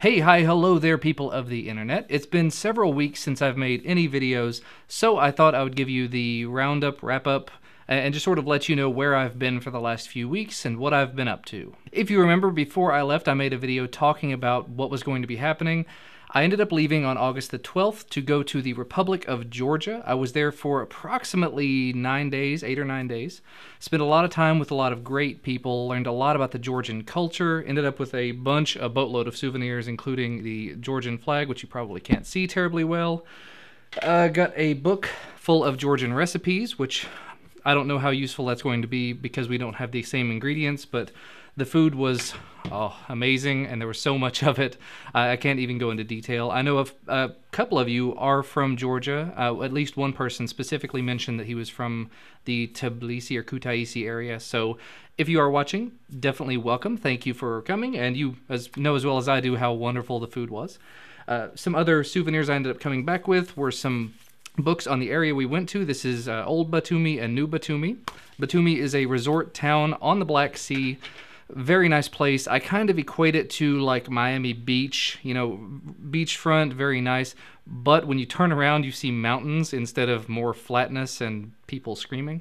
Hey, hi, hello there, people of the internet. It's been several weeks since I've made any videos, so I thought I would give you the roundup, wrap-up, and just sort of let you know where I've been for the last few weeks and what I've been up to. If you remember, before I left, I made a video talking about what was going to be happening. I ended up leaving on August the 12th to go to the Republic of Georgia. I was there for approximately 9 days, 8 or 9 days. Spent a lot of time with a lot of great people, learned a lot about the Georgian culture, ended up with a boatload of souvenirs, including the Georgian flag, which you probably can't see terribly well. Got a book full of Georgian recipes, which I don't know how useful that's going to be because we don't have the same ingredients, but the food was amazing, and there was so much of it. I can't even go into detail. I know a couple of you are from Georgia. At least one person specifically mentioned that he was from the Tbilisi or Kutaisi area. So if you are watching, definitely welcome. Thank you for coming, and you know as well as I do how wonderful the food was. Some other souvenirs I ended up coming back with were some books on the area we went to. This is Old Batumi and New Batumi. Batumi is a resort town on the Black Sea. Very nice place. I kind of equate it to like Miami Beach, you know, beachfront, very nice. But when you turn around, you see mountains instead of more flatness and people screaming.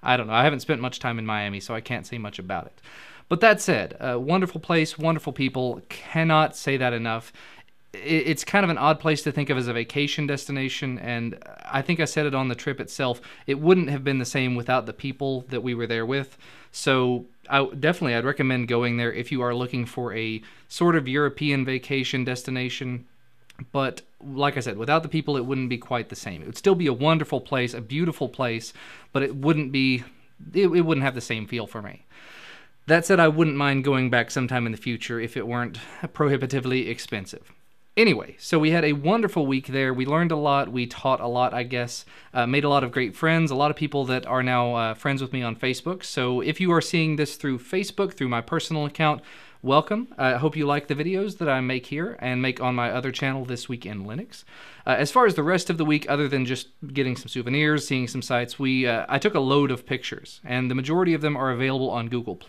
I don't know. I haven't spent much time in Miami, so I can't say much about it. But that said, wonderful place, wonderful people. Cannot say that enough. It's kind of an odd place to think of as a vacation destination, and I think I said it on the trip itself. It wouldn't have been the same without the people that we were there with. So I'd recommend going there if you are looking for a sort of European vacation destination. But like I said, without the people, it wouldn't be quite the same. It would still be a wonderful place, a beautiful place, but it wouldn't have the same feel for me. That said, I wouldn't mind going back sometime in the future if it weren't prohibitively expensive. Anyway, so we had a wonderful week there. We learned a lot. We taught a lot, I guess. Made a lot of great friends. A lot of people that are now friends with me on Facebook. So if you are seeing this through Facebook, through my personal account, welcome. I hope you like the videos that I make here and make on my other channel, This Week in Linux. As far as the rest of the week, other than just getting some souvenirs, seeing some sites, I took a load of pictures, and the majority of them are available on Google+.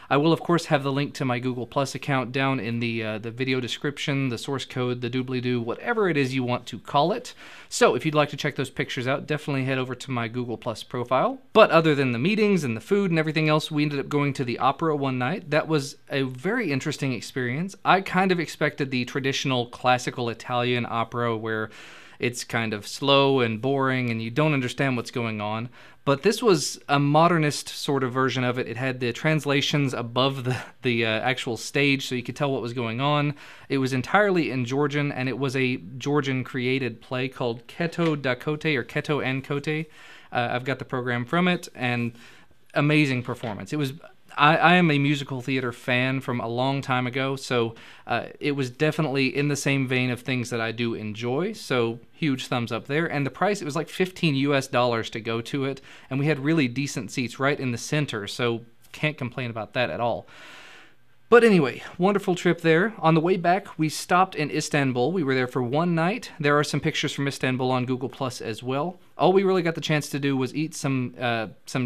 I will, of course, have the link to my Google+ account down in the video description, the source code, the doobly-doo, whatever it is you want to call it. So if you'd like to check those pictures out, definitely head over to my Google+ profile. But other than the meetings and the food and everything else, we ended up going to the opera one night. That was a very interesting experience. I kind of expected the traditional classical Italian opera where it's kind of slow and boring and you don't understand what's going on. But this was a modernist sort of version of it. It had the translations above the actual stage so you could tell what was going on. It was entirely in Georgian, and it was a Georgian-created play called Keto da Kote, or Keto and Kote. I've got the program from it, and amazing performance. It was... I am a musical theater fan from a long time ago, so it was definitely in the same vein of things that I do enjoy, so huge thumbs up there. And the price, it was like $15 US to go to it, and we had really decent seats right in the center, so can't complain about that at all. But anyway, wonderful trip there. On the way back, we stopped in Istanbul. We were there for one night. There are some pictures from Istanbul on Google+ as well. All we really got the chance to do was eat some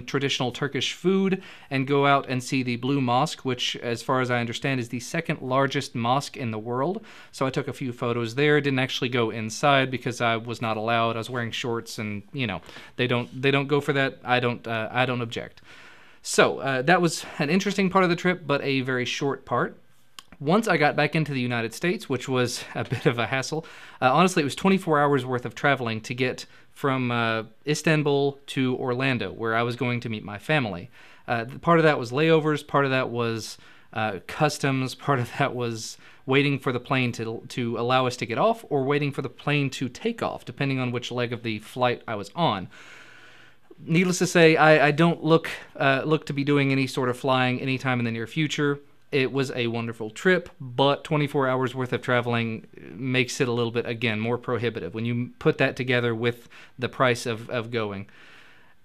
traditional Turkish food and go out and see the Blue Mosque, which, as far as I understand, is the second largest mosque in the world. So I took a few photos there. Didn't actually go inside because I was not allowed. I was wearing shorts, and you know they don't go for that. I don't object. So that was an interesting part of the trip, but a very short part. Once I got back into the United States, which was a bit of a hassle, honestly, it was 24 hours worth of traveling to get from Istanbul to Orlando, where I was going to meet my family. Part of that was layovers, part of that was customs, part of that was waiting for the plane to allow us to get off, or waiting for the plane to take off, depending on which leg of the flight I was on. Needless to say, I don't look to be doing any sort of flying anytime in the near future. It was a wonderful trip, but 24 hours worth of traveling makes it a little bit, again, more prohibitive when you put that together with the price of going.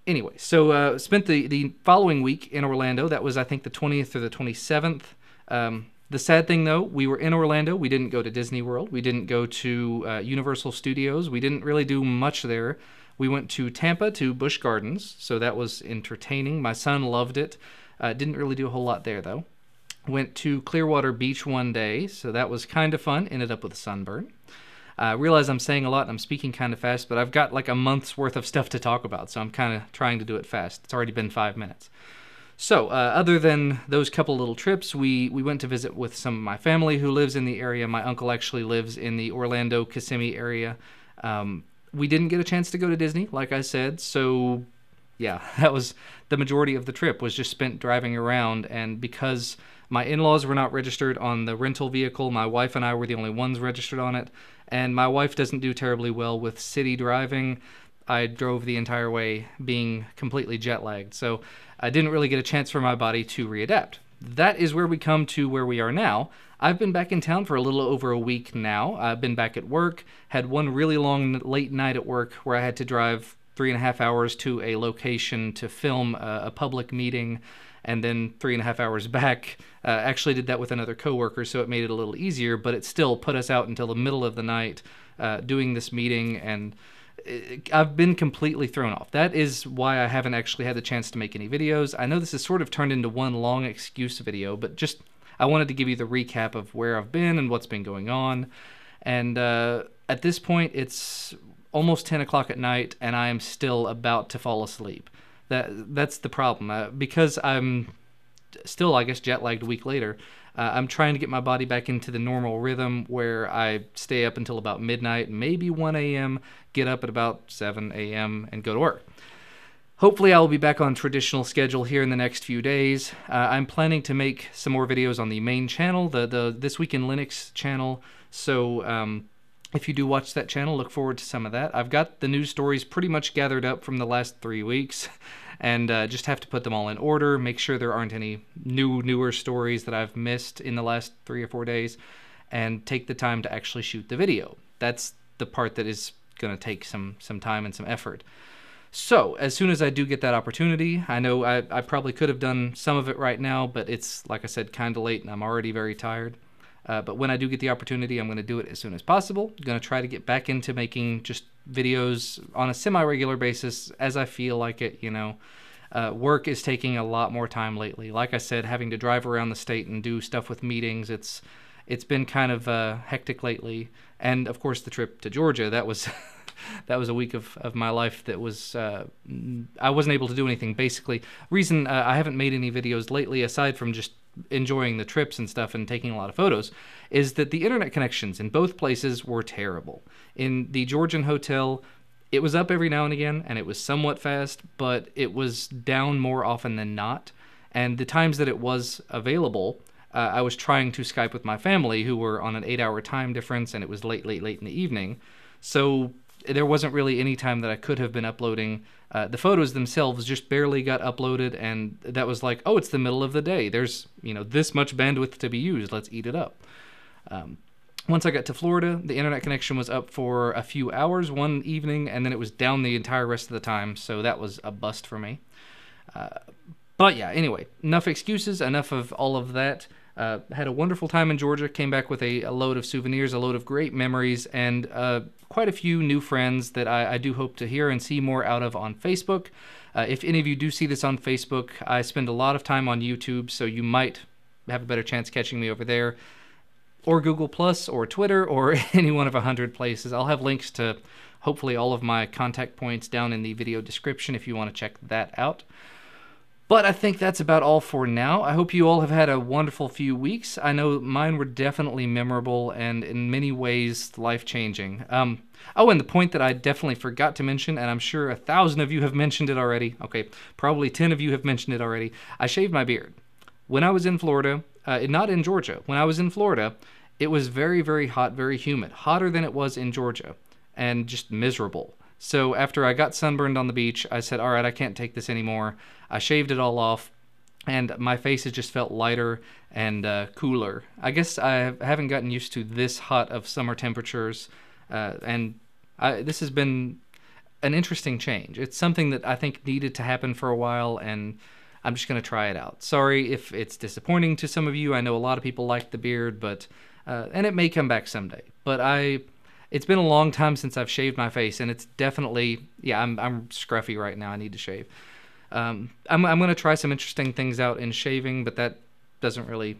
Anyway, so spent the following week in Orlando. That was, I think, the 20th or the 27th. The sad thing, though, we were in Orlando. We didn't go to Disney World. We didn't go to Universal Studios. We didn't really do much there. We went to Tampa to Busch Gardens, so that was entertaining. My son loved it. Didn't really do a whole lot there, though. Went to Clearwater Beach one day, so that was kind of fun. Ended up with a sunburn. I realize I'm saying a lot and I'm speaking kind of fast, but I've got like a month's worth of stuff to talk about, so I'm kind of trying to do it fast. It's already been 5 minutes. So, other than those couple little trips, we went to visit with some of my family who lives in the area. My uncle actually lives in the Orlando, Kissimmee area. We didn't get a chance to go to Disney, like I said, so yeah, that was the majority of the trip was just spent driving around, and because my in-laws were not registered on the rental vehicle, my wife and I were the only ones registered on it, and my wife doesn't do terribly well with city driving. I drove the entire way being completely jet lagged, so I didn't really get a chance for my body to readapt. That is where we come to where we are now. I've been back in town for a little over a week now. I've been back at work, had one really long late night at work where I had to drive 3.5 hours to a location to film a public meeting, and then 3.5 hours back. Actually did that with another coworker, so it made it a little easier, but it still put us out until the middle of the night doing this meeting, and I've been completely thrown off. That is why I haven't actually had the chance to make any videos. I know this has sort of turned into one long excuse video, but just I wanted to give you the recap of where I've been and what's been going on. And at this point, it's almost 10 o'clock at night, and I am still about to fall asleep. That's the problem. Because I'm still, I guess, jet-lagged a week later, I'm trying to get my body back into the normal rhythm where I stay up until about midnight, maybe 1 a.m., get up at about 7 a.m., and go to work. Hopefully I will be back on traditional schedule here in the next few days. I'm planning to make some more videos on the main channel, the This Week in Linux channel, so if you do watch that channel, look forward to some of that. I've got the news stories pretty much gathered up from the last 3 weeks, and just have to put them all in order, make sure there aren't any newer stories that I've missed in the last 3 or 4 days, and take the time to actually shoot the video. That's the part that is going to take some time and some effort. So, as soon as I do get that opportunity, I know I probably could have done some of it right now, but it's, like I said, kind of late, and I'm already very tired. But when I do get the opportunity, I'm going to do it as soon as possible. I'm going to try to get back into making just videos on a semi-regular basis as I feel like it, you know. Work is taking a lot more time lately. Like I said, having to drive around the state and do stuff with meetings, it's been kind of hectic lately. And, of course, the trip to Georgia, that was that was a week of my life that was I wasn't able to do anything, basically. Reason I haven't made any videos lately, aside from just enjoying the trips and stuff and taking a lot of photos, is that the internet connections in both places were terrible. In the Georgian hotel, it was up every now and again, and it was somewhat fast, but it was down more often than not. And the times that it was available, I was trying to Skype with my family, who were on an 8-hour time difference, and it was late in the evening. So there wasn't really any time that I could have been uploading. The photos themselves just barely got uploaded, and that was like, oh, it's the middle of the day. There's, you know, this much bandwidth to be used. Let's eat it up. Once I got to Florida, the internet connection was up for a few hours one evening, and then it was down the entire rest of the time, so that was a bust for me. But yeah, anyway, enough excuses, enough of all of that. Had a wonderful time in Georgia, came back with a load of souvenirs, a load of great memories, and quite a few new friends that I do hope to hear and see more out of on Facebook. If any of you do see this on Facebook, I spend a lot of time on YouTube, so you might have a better chance catching me over there, or Google Plus, or Twitter, or any one of 100 places. I'll have links to hopefully all of my contact points down in the video description if you want to check that out. But I think that's about all for now. I hope you all have had a wonderful few weeks. I know mine were definitely memorable and in many ways life-changing. Oh, and the point that I definitely forgot to mention, and I'm sure 1,000 of you have mentioned it already. Okay, probably 10 of you have mentioned it already. I shaved my beard. When I was in Florida, not in Georgia, when I was in Florida, it was very, very hot, very humid. Hotter than it was in Georgia, and just miserable. So after I got sunburned on the beach, I said, all right, I can't take this anymore. I shaved it all off, and my face has just felt lighter and cooler. I guess I haven't gotten used to this hot of summer temperatures, and this has been an interesting change. It's something that I think needed to happen for a while, and I'm just going to try it out. Sorry if it's disappointing to some of you. I know a lot of people like the beard, but and it may come back someday. But it's been a long time since I've shaved my face, and it's definitely, yeah, I'm scruffy right now. I need to shave. I'm going to try some interesting things out in shaving, but that doesn't really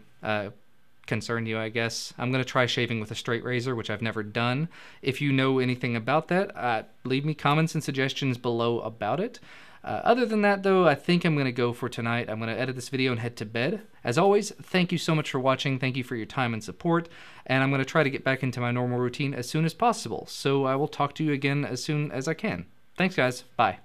concern you, I guess. I'm going to try shaving with a straight razor, which I've never done. If you know anything about that, leave me comments and suggestions below about it. Other than that, though, I think I'm going to go for tonight. I'm going to edit this video and head to bed. As always, thank you so much for watching. Thank you for your time and support. And I'm going to try to get back into my normal routine as soon as possible. So I will talk to you again as soon as I can. Thanks, guys. Bye.